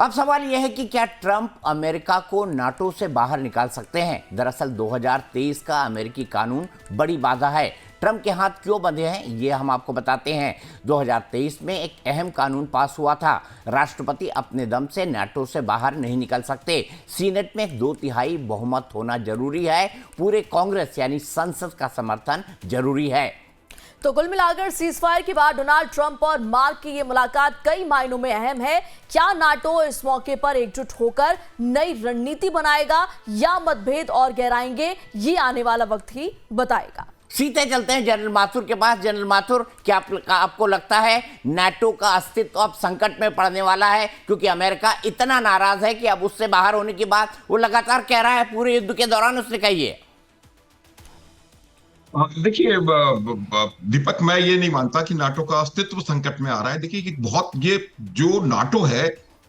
अब सवाल यह है कि क्या ट्रंप अमेरिका को नाटो से बाहर निकाल सकते हैं। दरअसल 2023 का अमेरिकी कानून बड़ी बाधा है। ट्रंप के हाथ क्यों बंधे हैं ये हम आपको बताते हैं। 2023 में एक अहम कानून पास हुआ था। राष्ट्रपति अपने दम से नाटो से बाहर नहीं निकल सकते। सीनेट में 2/3 बहुमत होना जरूरी है। पूरे कांग्रेस यानी संसद का समर्थन जरूरी है। तो कुल मिलाकर सीजफायर के बाद डोनाल्ड ट्रंप और मार्क की ये मुलाकात कई मायनों में अहम है। क्या नाटो इस मौके पर एकजुट होकर नई रणनीति बनाएगा या मतभेद और गहराएंगे, ये आने वाला वक्त ही बताएगा। सीधे चलते हैं जनरल माथुर के पास। जनरल माथुर, क्या आपको लगता है नाटो का अस्तित्व अब संकट में पड़ने वाला है, क्योंकि अमेरिका इतना नाराज है कि अब उससे बाहर होने की बात वो लगातार कह रहा है। पूरे युद्ध के दौरान उसने कही है। देखिए दीपक, मैं ये नहीं मानता कि नाटो का अस्तित्व संकट में आ रहा है। देखिए कि बहुत ये जो नाटो है,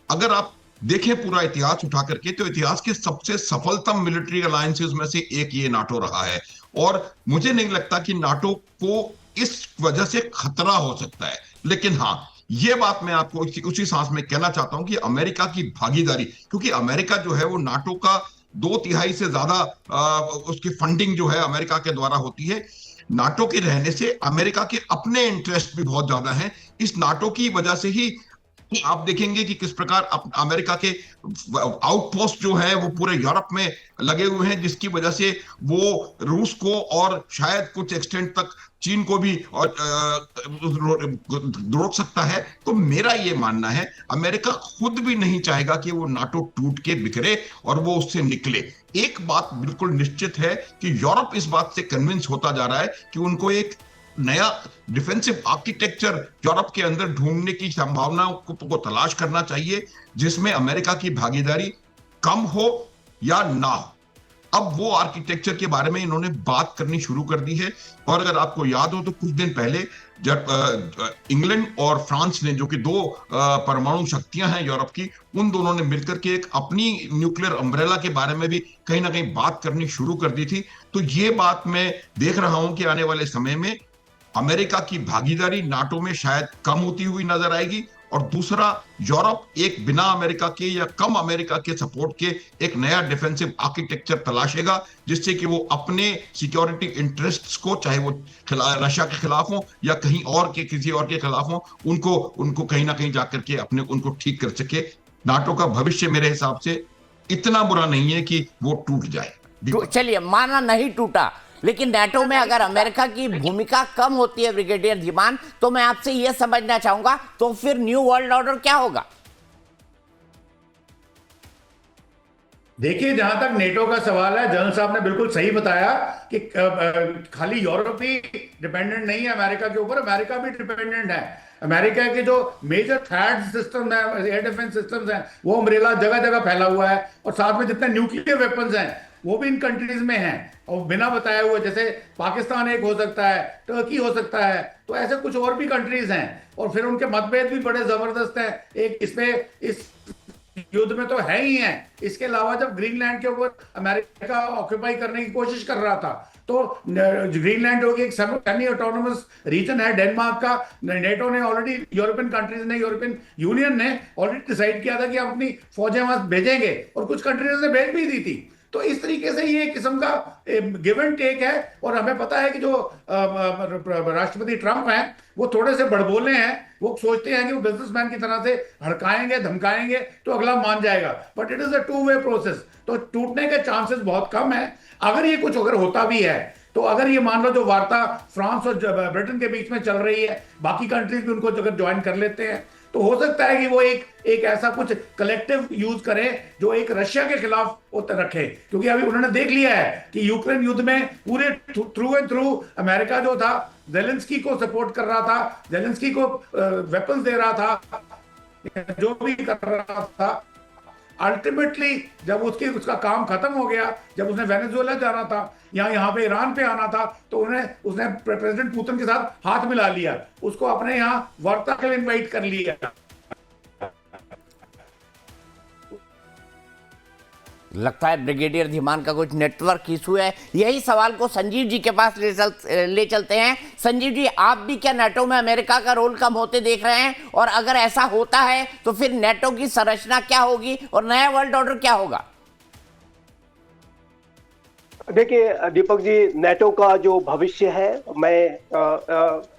अगर आप देखें पूरा इतिहास उठा करके, तो इतिहास के सबसे सफलतम मिलिट्री अलायंसेस में से एक ये नाटो रहा है। और मुझे नहीं लगता कि नाटो को इस वजह से खतरा हो सकता है। लेकिन हाँ, ये बात मैं आपको उसी सांस में कहना चाहता हूं कि अमेरिका की भागीदारी, क्योंकि अमेरिका जो है वो नाटो का 2/3 से ज्यादा उसकी फंडिंग जो है अमेरिका के द्वारा होती है। नाटो के रहने से अमेरिका के अपने इंटरेस्ट भी बहुत ज्यादा हैं। इस नाटो की वजह से ही आप देखेंगे कि किस प्रकार अमेरिका के आउटपोस्ट जो है वो पूरे यूरोप में लगे हुए हैं, जिसकी वजह से वो रूस को और शायद कुछ एक्सटेंट तक चीन को भी और रोक सकता है। तो मेरा ये मानना है, अमेरिका खुद भी नहीं चाहेगा कि वो नाटो टूट के बिखरे और वो उससे निकले। एक बात बिल्कुल निश्चित है कि यूरोप इस बात से कन्विंस होता जा रहा है कि उनको एक नया डिफेंसिव आर्किटेक्चर यूरोप के अंदर ढूंढने की संभावनाओं को तलाश करना चाहिए, जिसमें अमेरिका की भागीदारी कम हो या ना हो। अब वो आर्किटेक्चर के बारे में इन्होंने बात करनी शुरू कर दी है। और अगर आपको याद हो तो कुछ दिन पहले जब इंग्लैंड और फ्रांस ने, जो कि दो परमाणु शक्तियां हैं यूरोप की, उन दोनों ने मिलकर के एक अपनी न्यूक्लियर अम्ब्रेला के बारे में भी कहीं ना कहीं बात करनी शुरू कर दी थी। तो ये बात मैं देख रहा हूं कि आने वाले समय में अमेरिका की भागीदारी नाटो में शायद कम होती हुई नजर आएगी। और दूसरा, यूरोप एक बिना अमेरिका के या कम अमेरिका के सपोर्ट के एक नया डिफेंसिव आर्किटेक्चर तलाशेगा, जिससे कि वो अपने सिक्योरिटी इंटरेस्ट्स को, चाहे वो रशिया के खिलाफ हो या कहीं और के किसी और के खिलाफ हो, उनको कहीं ना कहीं जाकर के अपने उनको ठीक कर सके। नाटो का भविष्य मेरे हिसाब से इतना बुरा नहीं है कि वो टूट जाए। चलिए, माना नहीं टूटा, लेकिन नाटो में अगर अमेरिका की भूमिका कम होती है ब्रिगेडियर धीमान, तो मैं आपसे यह समझना चाहूंगा, तो फिर न्यू वर्ल्ड ऑर्डर क्या होगा? देखिए, जहां तक नेटो का सवाल है, जनरल साहब ने बिल्कुल सही बताया कि खाली यूरोप ही डिपेंडेंट नहीं है अमेरिका के ऊपर, अमेरिका भी डिपेंडेंट है। अमेरिका के जो मेजर थर्ड सिस्टम है, एयर डिफेंस सिस्टम्स हैं, वो अम्ब्रेला जगह जगह फैला हुआ है। और साथ में जितने न्यूक्लियर वेपन्स हैं वो भी इन कंट्रीज में हैं, और बिना बताए हुए, जैसे पाकिस्तान एक हो सकता है, टर्की हो सकता है, तो ऐसे कुछ और भी कंट्रीज हैं। और फिर उनके मतभेद भी बड़े जबरदस्त हैं। एक इस युद्ध में तो है ही है। इसके अलावा जब ग्रीनलैंड के ऊपर अमेरिका ऑक्यूपाई करने की कोशिश कर रहा था, तो ग्रीनलैंड होगी एक सेमी ऑटोनोमस रीजन है डेनमार्क का। नेटो ने ऑलरेडी, यूरोपियन कंट्रीज ने, यूरोपियन यूनियन ने ऑलरेडी डिसाइड किया था कि हम अपनी फौजें वहां भेजेंगे, और कुछ कंट्रीज ने भेज भी दी थी। तो इस तरीके से ये किस्म का गिव एंड टेक है। और हमें पता है कि जो राष्ट्रपति ट्रंप हैं, वो थोड़े से बड़बोले हैं। वो सोचते हैं कि वो बिजनेसमैन की तरह से हड़काएंगे, धमकाएंगे तो अगला मान जाएगा। But it is a 2 way process. तो टूटने के चांसेस बहुत कम है। अगर ये कुछ अगर होता भी है, तो अगर ये मान लो जो वार्ता फ्रांस और ब्रिटेन के बीच में चल रही है, बाकी कंट्रीज भी उनको अगर ज्वाइन कर लेते हैं, तो हो सकता है कि वो एक ऐसा कुछ कलेक्टिव यूज करें जो एक रशिया के खिलाफ रखे। क्योंकि अभी उन्होंने देख लिया है कि यूक्रेन युद्ध में पूरे थ्रू एंड थ्रू अमेरिका जो था, जेलेंस्की को सपोर्ट कर रहा था, जेलेंस्की को वेपन्स दे रहा था, जो भी कर रहा था। अल्टीमेटली जब उसका काम खत्म हो गया, जब उसने वेनेजुएला जाना था या यहाँ पे ईरान पे आना था, तो उसने प्रेसिडेंट पुतिन के साथ हाथ मिला लिया, उसको अपने यहाँ वार्ता के लिए इनवाइट कर लिया। लगता है ब्रिगेडियर धीमान का कुछ नेटवर्क इशू है। यही सवाल को संजीव जी के पास ले चलते हैं। संजीव जी, आप भी क्या नाटो में अमेरिका का रोल कम होते देख रहे हैं? और अगर ऐसा होता है तो फिर नाटो की संरचना क्या होगी और नया वर्ल्ड ऑर्डर क्या होगा? देखिए दीपक जी, नाटो का जो भविष्य है मैं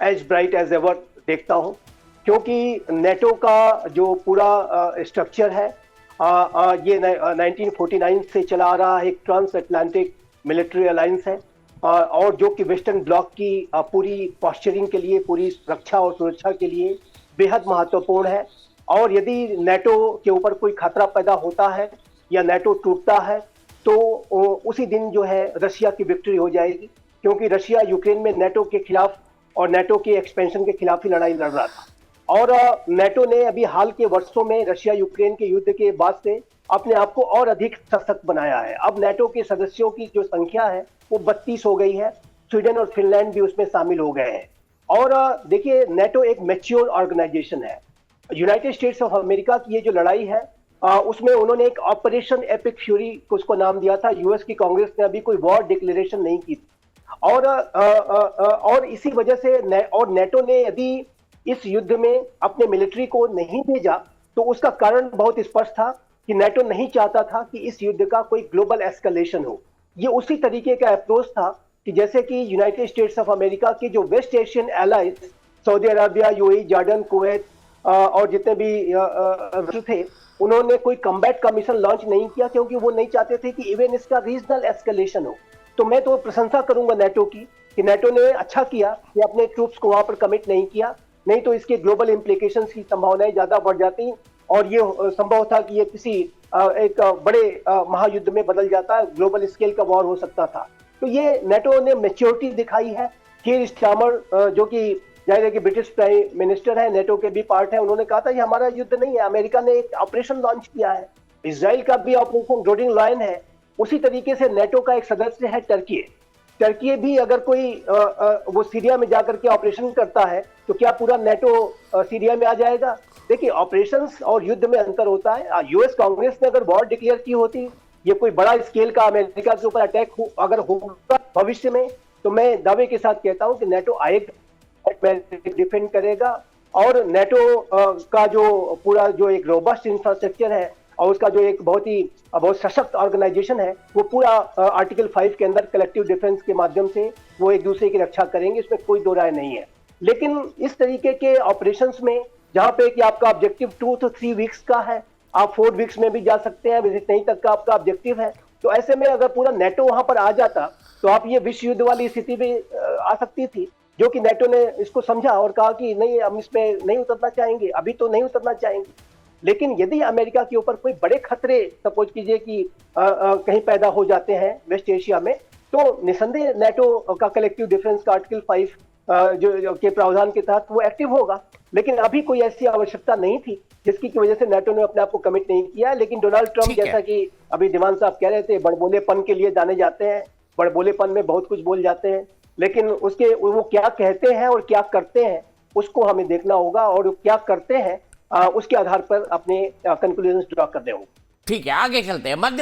एज ब्राइट एज एवर देखता हूं, क्योंकि नाटो का जो पूरा स्ट्रक्चर है ये 1949 से चला आ रहा है, एक ट्रांस अटलांटिक मिलिट्री अलायंस है और जो कि वेस्टर्न ब्लॉक की पूरी पॉस्चरिंग के लिए, पूरी रक्षा और सुरक्षा के लिए बेहद महत्वपूर्ण है। और यदि नाटो के ऊपर कोई खतरा पैदा होता है या नाटो टूटता है तो उसी दिन जो है रशिया की विक्ट्री हो जाएगी, क्योंकि रशिया यूक्रेन में नाटो के खिलाफ और नाटो के एक्सपेंशन के खिलाफ ही लड़ाई लड़ रहा था। और नाटो ने अभी हाल के वर्षों में रशिया यूक्रेन के युद्ध के बाद से अपने आप को और अधिक सशक्त बनाया है। अब नाटो के सदस्यों की जो संख्या है वो 32 हो गई है, स्वीडन और फिनलैंड भी उसमें शामिल हो गए हैं। और देखिए, नाटो एक मैच्योर ऑर्गेनाइजेशन है। यूनाइटेड स्टेट्स ऑफ अमेरिका की ये जो लड़ाई है उसमें उन्होंने एक ऑपरेशन एपिक फ्यूरी को उसको नाम दिया था। यूएस की कांग्रेस ने अभी कोई वॉर डिक्लेरेशन नहीं की थी और इसी वजह से नाटो ने यदि इस युद्ध में अपने मिलिट्री को नहीं भेजा तो उसका कारण बहुत स्पष्ट था कि नाटो नहीं चाहता था कि इस युद्ध का कोई ग्लोबल एस्केलेशन हो। ये उसी तरीके का अप्रोच था कि जैसे कि यूनाइटेड स्टेट्स ऑफ अमेरिका के जो West Asian allies, Saudi Arabia, UAE, Jordan, Kuwait और जितने भी थे, उन्होंने कोई कम्बैट का मिशन लॉन्च नहीं किया, क्योंकि वो नहीं चाहते थे कि इवन इसका रीजनल एस्केलेशन हो। तो मैं तो प्रशंसा करूंगा नाटो की कि नाटो ने अच्छा किया कि अपने ट्रूप्स को वहां पर कमिट नहीं किया, नहीं तो इसके ग्लोबल इम्प्लीकेशंस की संभावनाएं ज्यादा बढ़ जाती और ये संभव था कि ये किसी एक बड़े महायुद्ध में बदल जाता है, ग्लोबल स्केल का वॉर हो सकता था। तो ये नाटो ने मैच्योरिटी दिखाई है। कीर स्टार्मर जो कि जाहिर है कि ब्रिटिश प्राइम मिनिस्टर है, नाटो के भी पार्ट है, उन्होंने कहा था ये हमारा युद्ध नहीं है, अमेरिका ने एक ऑपरेशन लॉन्च किया है। इजराइल का भी ऑपरेशन ग्रोडिंग लायन है। उसी तरीके से नाटो का एक सदस्य है टर्की। टर्की भी अगर कोई वो सीरिया में जाकर के ऑपरेशन करता है तो क्या पूरा नाटो सीरिया में आ जाएगा? देखिए, ऑपरेशंस और युद्ध में अंतर होता है। यूएस कांग्रेस ने अगर वॉर डिक्लेयर की होती, ये कोई बड़ा स्केल का अमेरिका के ऊपर अटैक अगर होगा भविष्य में, तो मैं दावे के साथ कहता हूं कि नाटो आएगा, डिफेंड करेगा। और नाटो का जो पूरा जो एक रोबस्ट इंफ्रास्ट्रक्चर है और उसका जो एक बहुत सशक्त ऑर्गेनाइजेशन है, वो पूरा आर्टिकल 5 के अंदर कलेक्टिव डिफेंस के माध्यम से वो एक दूसरे की रक्षा करेंगे, इसमें कोई दो राय नहीं है। लेकिन इस तरीके के ऑपरेशंस में जहां पे कि आपका ऑब्जेक्टिव 2 to 3 वीक्स का है, आप 4 वीक्स में भी जा सकते हैं, विजिट नहीं तक का आपका ऑब्जेक्टिव है, तो ऐसे में अगर पूरा नाटो वहां पर आ जाता तो आप ये विश्व युद्ध वाली स्थिति भी आ सकती थी, जो कि नाटो ने इसको समझा और कहा कि नहीं, हम इसमें नहीं उतरना चाहेंगे, अभी तो नहीं उतरना चाहेंगे। लेकिन यदि अमेरिका के ऊपर कोई बड़े खतरे सपोज कीजिए कि कहीं पैदा हो जाते हैं वेस्ट एशिया में, तो निसंदेह नाटो का कलेक्टिव डिफेंस का आर्टिकल 5 जो के प्रावधान के तहत वो एक्टिव होगा। लेकिन अभी कोई ऐसी आवश्यकता नहीं थी जिसकी की वजह से नाटो ने अपने आप को कमिट नहीं किया। लेकिन डोनाल्ड ट्रंप, जैसा कि अभी दीवान साहब कह रहे थे, बड़बोलेपन के लिए जाने जाते हैं, बड़बोलेपन में बहुत कुछ बोल जाते हैं, लेकिन उसके वो क्या कहते हैं और क्या करते हैं उसको हमें देखना होगा, और क्या करते हैं उसके आधार पर अपने कंक्लूजन ड्रॉ करने होंगे। ठीक है, आगे चलते हैं। मध्य